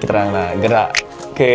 kita orang nak gerak ke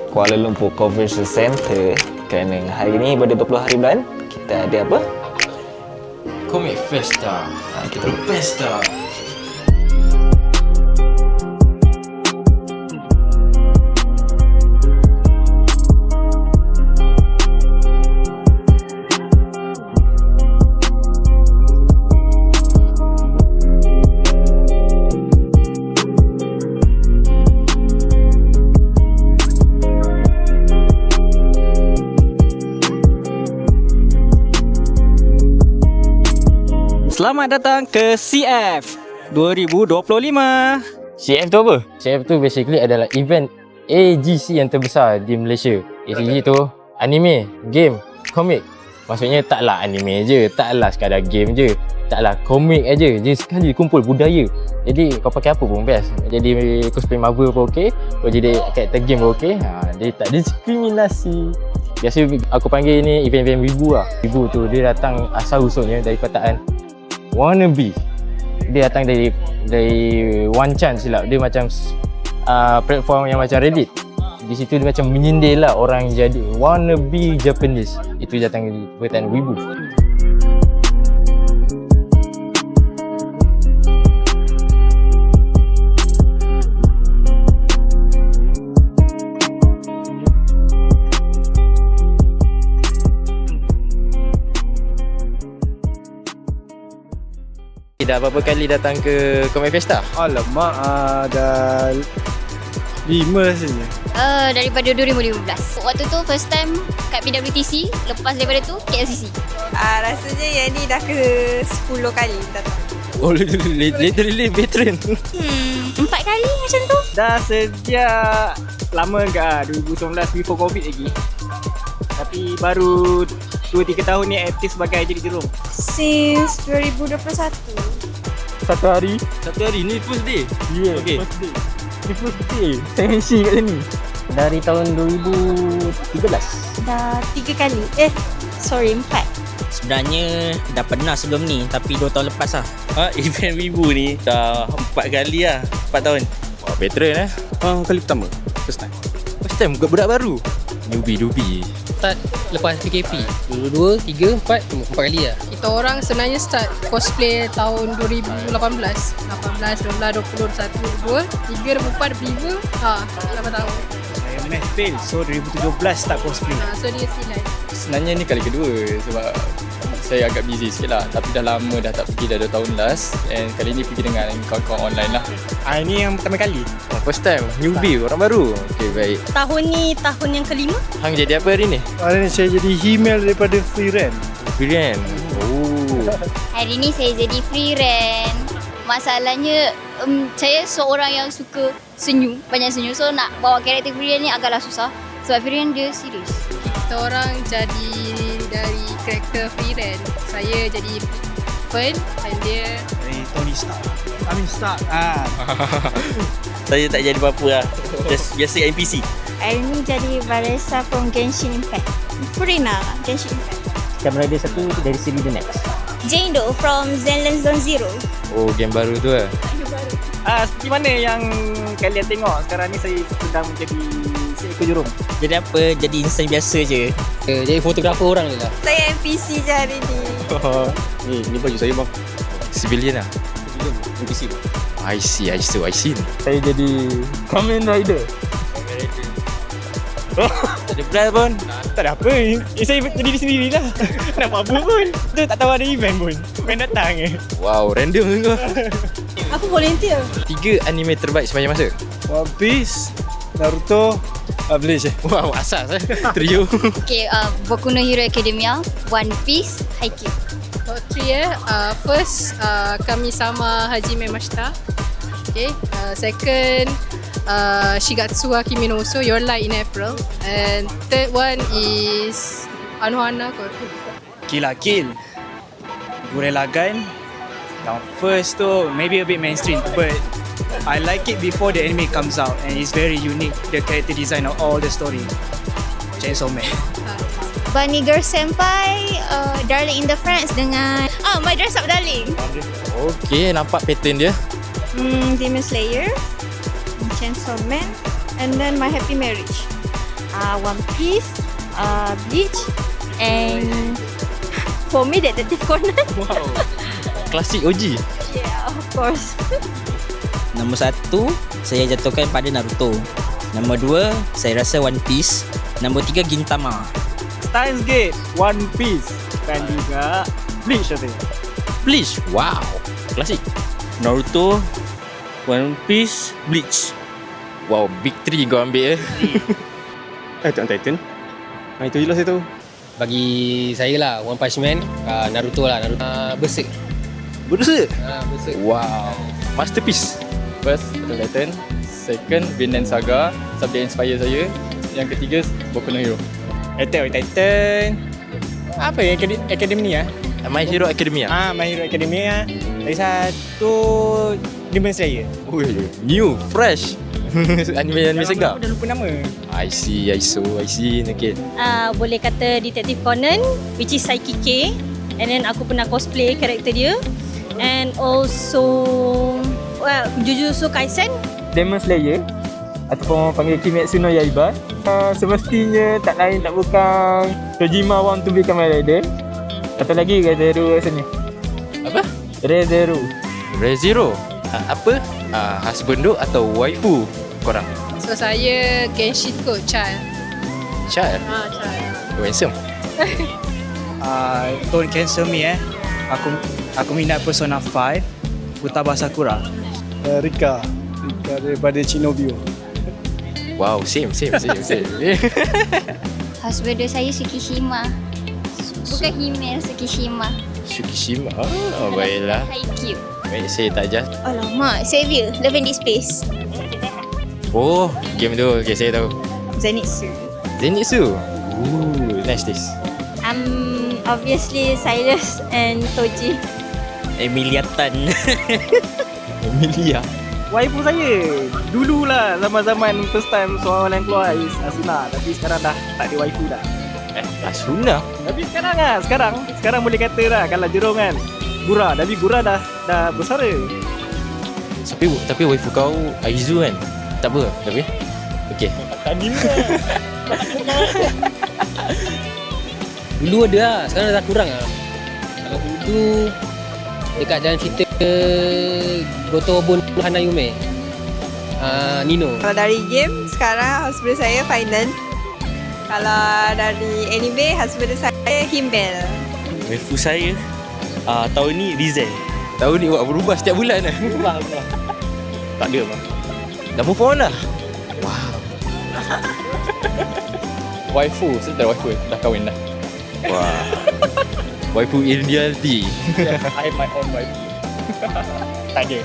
Kuala Lumpur Convention Center kerana hari ni pada 20 hari bulan kita ada apa? Comic Festa. Kita Festa. Selamat datang ke CF 2025. CF tu apa? CF tu basically adalah event AGC yang terbesar di Malaysia. AGC tu anime, game, komik. Maksudnya taklah anime je, taklah sekadar game je, taklah komik aja. Dia sekali kumpul budaya. Jadi kau pakai apa pun best. Jadi cosplay Marvel pun okey, kau jadi karakter game pun okey. Dia tak diskriminasi. Biasa aku panggil ni event-event wibu lah. Wibu tu dia datang asal usulnya dari perkataan wannabe. Dia datang dari One Chance silap. Dia macam platform yang macam Reddit. Di situ dia macam menyindir lah orang jadi wannabe Japanese. Itu datang dari perkataan wibu. Dah berapa kali datang ke Comic Festa? Alamak, dah 5 saja. Daripada 2015. Waktu tu first time kat PWTC, lepas daripada tu KLCC. Rasanya yang ni dah ke 10 kali datang. Oh, literally veteran. 4 kali macam tu. Dah sejak lama enggak 2019 before Covid lagi. Tapi baru 2-3 tahun ni aktif sebagai jadi jerum. Since 2021. Satu hari Ni first day. Yeah, Okay. first day. Ni first day saya MC kat sini dari tahun 2013. Dah 3 kali. 4. Sebenarnya dah pernah sebelum ni, tapi 2 tahun lepas lah. Event Wibu ni dah 4 kali lah, 4 tahun. Wah, veteran eh. Kali pertama, first time. First time budak baru. Newbie. Start lepas PKP 2, 3, 4 kali lah. Kita orang sebenarnya start cosplay tahun 2018 18, 19, 20, 21, 22 3, 24, 25 8 tahun. Saya mana fail, so 2017 start cosplay. So dia silai. Sebenarnya ni kali kedua sebab saya agak busy sikit lah. Tapi dah lama dah tak pergi, dah 2 tahun last. And kali ni pergi dengan kawan-kawan online lah. Ini yang pertama kali. First time, newbie, orang baru. Okay, baik. Tahun ni tahun yang kelima. Hang jadi apa hari ni? Hari ni saya jadi Himel daripada Freeran. Freeran. Oh. Hari ni saya jadi free rent. Masalahnya saya seorang yang suka senyum, banyak senyum. So nak bawa karakter free rent ni agaklah susah. Sebab free rent dia serius. Kita orang jadi dari karakter free rent. Saya jadi Fern dan dia Dari Tony Stark. Stark. Saya tak jadi apa-apa lah. Just biasa NPC. Hari ni jadi Vanessa from Genshin Impact. Furina, Genshin Impact. Kamera dia satu dari siri The Next. Jane Doe from Zenland Zone Zero. Oh, game baru tu lah. Seperti mana yang kalian tengok sekarang ni, saya sedang menjadi seekor jurum. Jadi apa? Jadi insan biasa je. jadi fotografer orang je lah. Saya NPC je hari ni. Ni baju saya bang. Civilian lah. NPC bang. I see. Saya jadi Kamen Rider. Tak ada plan pun. Tak ada apa. Saya jadi diri sendiri lah. Nak buat apa pun. Kita tak tahu ada event pun. Main datang je. Wow, random ke? Aku volunteer. 3 anime terbaik sepanjang masa. One Piece, Naruto, Bleach. Wow, asas trio. Okay, Boku no Hero Academia, One Piece, Haikyuu. Top 3 first kami sama Hajime Mashita. Okay, second Shigatsu wa Kimi no Uso, Your Light in April, and third one is Anohana. Kill la Kill, Gurren Lagann. Yang first tu maybe a bit mainstream, but I like it before the anime comes out and it's very unique, the character design of all the story. Chainsaw Man. Bunny Girl Senpai, Darling in the Franxx dengan My Dress Up Darling. Okay, nampak pattern dia. Demon Slayer, Chainsaw Man, and then My Happy Marriage. One Piece, Bleach, and for me Detective Conan. Wow. Klasik OG. Yeah, of course. Nombor 1, saya jatuhkan pada Naruto. Nombor 2, saya rasa One Piece. Nombor 3, Gintama. Steins Gate, One Piece dan juga Bleach tu. Bleach. Wow. Klasik. Naruto, One Piece, Bleach. Wow, big 3 kau ambil Attack on Titan. Itu je lah saya tahu. Bagi saya lah One Punch Man, Naruto lah, Berserk. Berserk. Berserk. Wow. Masterpiece. First, Attack on Titan. Second, Vinland Saga. Subject inspire saya. Yang ketiga, Boku no Hero. Attack on Titan. Apa yang Academy My Hero Academia. My Hero Academy Lagi satu Demon Slayer. Ui, new, fresh. Anime segar. Aku dah lupa nama. I see. Okay. Boleh kata Detective Conan, which is Saiki K, and then aku pernah cosplay karakter dia, and also Jujutsu Kaisen. Demon Slayer ataupun panggil Kimetsu no Yaiba. Semestinya tak lain tak bukan Kojima want to become a rider. Atau lagi Re:Zero rasanya. Apa? Re:Zero. Re:Zero. Apa? Husband tu atau waifu korang? So saya Genshin kot, Chan. Chad. Chan. Oh, handsome. Don't cancel me Aku minat Persona 5 Futaba Sakura. Rika daripada Shinobi. Wow, same. Husband dia saya Tsukishima. Bukan Hime, Tsukishima. Tsukishima. Oh, baiklah. Haikyuu. Baik, saya tak just. Alamak, Xavier, Love and Dead Space. Oh, game tu. Okay, saya tahu. Zenitsu. Zenitsu. Nice this. Obviously Cyrus and Toji. Emilia Tan. Emilia. Waifu saya dululah zaman-zaman first time seorang yang keluar is Asuna, tapi sekarang dah tak ada waifu dah. Asuna. Tapi sekarang boleh kata lah kalau Jurong kan Gura, tapi Gura dah bersara. Tapi waifu kau Aizu kan? Tak apa, tapi okey. Dulu ada lah, sekarang dah kurang lah. Kalau dulu dekat jalan cerita Gotobun Hanayume, Nino. Kalau dari game, sekarang husband saya Finland. Kalau dari anime, husband saya Himbel. Waifu saya tahun ni Rizel. Tahun ni buat berubah setiap bulan lah. Tak ada bang. Dah move on lah. Wow. Waifu, saya tak ada waifu. Dah kahwin dah. Wah. Waifu in reality. I have my own wife. Tak ada.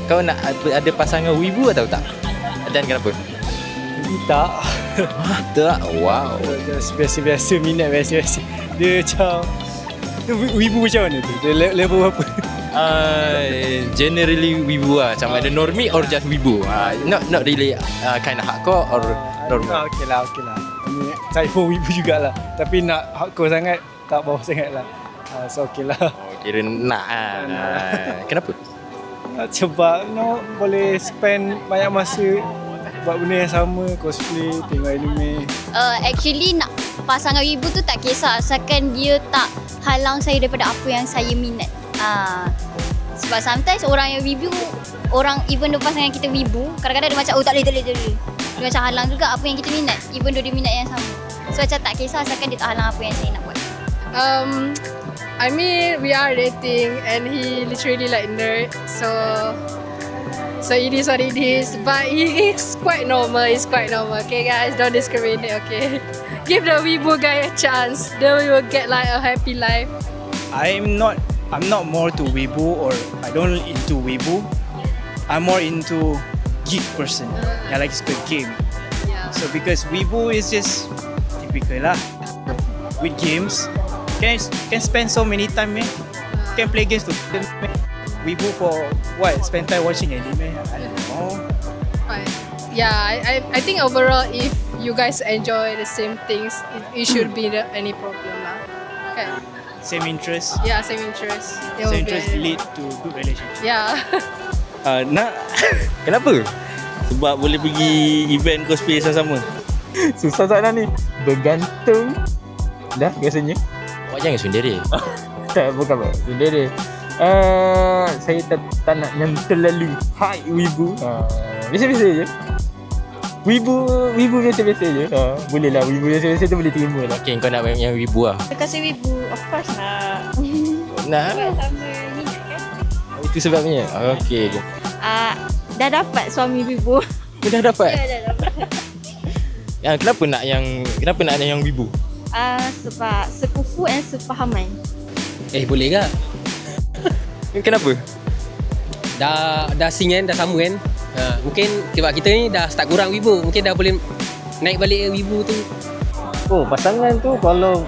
Kau nak ada pasangan wibu atau tak? Dan kenapa? Tak. Tak. Wow. Just biasa-biasa, minat biasa-biasa. Dia macam wibu macam mana tu? Dia level apa? Generally wibu lah. Macam ada normie or just wibu. Not really kind of hardcore or normal. Okey lah. Saya pun wibu jugalah. Tapi nak hardcore sangat, tak bawah sangat lah. So okey lah. Oh, kira nak lah. Kenapa? Sebab boleh spend banyak masa buat benda yang sama, cosplay, tengok anime. Actually nak pasangan wibu tu tak kisah asalkan dia tak halang saya daripada apa yang saya minat. Sebab sometimes orang yang wibu, even though pasangan kita wibu, kadang-kadang dia macam tak boleh. Dia macam halang juga apa yang kita minat, even though dia minat yang sama. So macam tak kisah asalkan dia tak halang apa yang saya nak buat. I mean, we are dating and he literally like nerd. So it is what it is. But it's quite normal. Okay guys, don't discriminate, okay? Give the weebu guy a chance. Then we will get like a happy life. I'm not more to weebu, or I don't into weebu. I'm more into geek person. I like to play game. Yeah. So because weebu is just typical lah. With games, can spend so many time can play games to weebu for what? Spend time watching anime? I don't know. Yeah, I think overall if you guys enjoy the same things, it should be any problem lah. Okay. Same interest. Yeah, same interest. Same interest lead to good relationship. Yeah. Nak Kenapa? Sebab boleh pergi event cosplay sama-sama. Susah soalan ni. Bergantung. Dah biasanya. Awak jangan sendiri. Tak, bukan apa. Sendiri. Saya tak nak yang terlalu high wibu. Biasa-biasa je. Wibu biasa-biasa je. Boleh lah, wibu biasa-biasa tu boleh terima lah. Okay, kau nak yang wibu lah. Kasih wibu, of course nak. Nak. Sama minat kan? Itu sebabnya. Okay. Dah dapat suami wibu. Dah dapat? Ya, dah dapat. Kenapa nak yang wibu? Sebab sekufu dan sepahaman. Boleh ke? Kenapa? Dah sing kan, dah sama kan. Mungkin sebab kita ni dah start kurang wibu, mungkin dah boleh naik balik wibu tu. Oh, pasangan tu kalau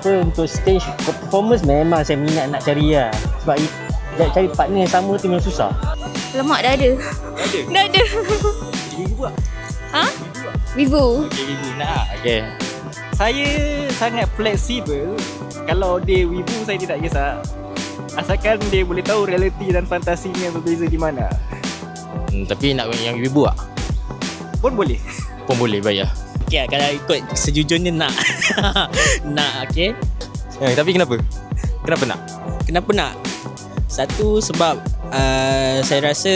untuk stage performance memang saya minat nak cari lah. Sebab cari partner yang sama tu memang susah. Lemak dah ada. Dah ada. Wibu lah. Wibu. Okay, wibu nak lah. Okay. Saya sangat fleksibel. Kalau dia wibu saya tidak kisah. Asalkan dia boleh tahu realiti dan fantasinya berbeza di mana. Tapi nak yang wibu tak? Pun boleh. Pun boleh, baik lah. Okay, kalau ikut sejujurnya nak. Nak, okay. Tapi kenapa? Kenapa nak? Kenapa nak? Satu sebab saya rasa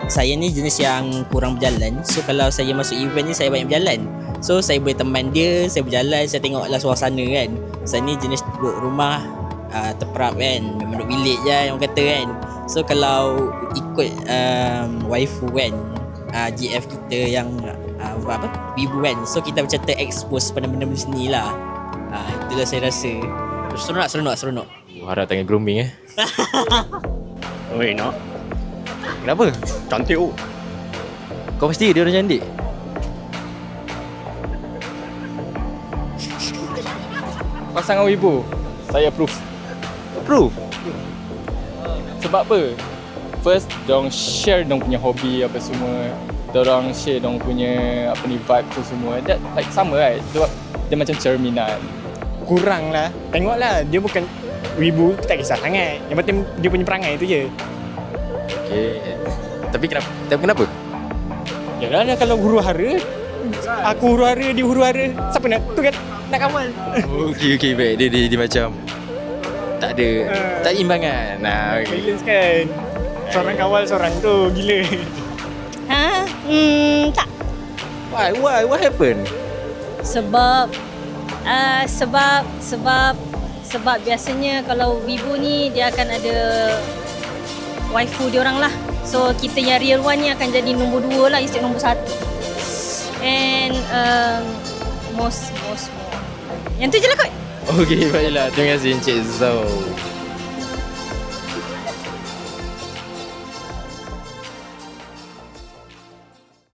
saya ni jenis yang kurang berjalan. So kalau saya masuk event ni saya banyak berjalan. So saya boleh teman dia, saya berjalan, saya tengoklah suasana kan. Saya ni jenis duduk rumah terperap kan, memang duduk bilik je yang orang kata kan. So kalau ikut waifu kan, GF kita yang wibu kan, so kita macam ter-expose pada benda-benda seni lah. Itulah saya rasa seronok. Harap tengah grooming Oi, nak. Kenapa? Cantik oh. Kau pasti dia orang cantik? Pasangan wibu, saya approve. Approve? Sebab apa? First, diorang share diorang punya hobi apa semua. Diorang share diorang punya vibe tu semua. That like sama right? Dia macam cerminan. Kurang lah. Tengoklah, dia bukan wibu tu tak kisah sangat. Yang penting dia punya perangai tu je. Okay. Tapi kenapa? Yalah kalau huru hara, aku huru hara, dia huru hara. Siapa nak tu kan nak kawal. Okay, baik. Dia macam tak ada imbangan. Balance kan. Seorang kawal seorang tu gila. Tak. Why? What happened? Sebab biasanya kalau wibu ni dia akan ada waifu dia orang lah. So kita yang real one ni akan jadi nombor 2 lah instead nombor 1. And most yang tu je lah kot. Okay, baiklah. Terima kasih Encik Zhou.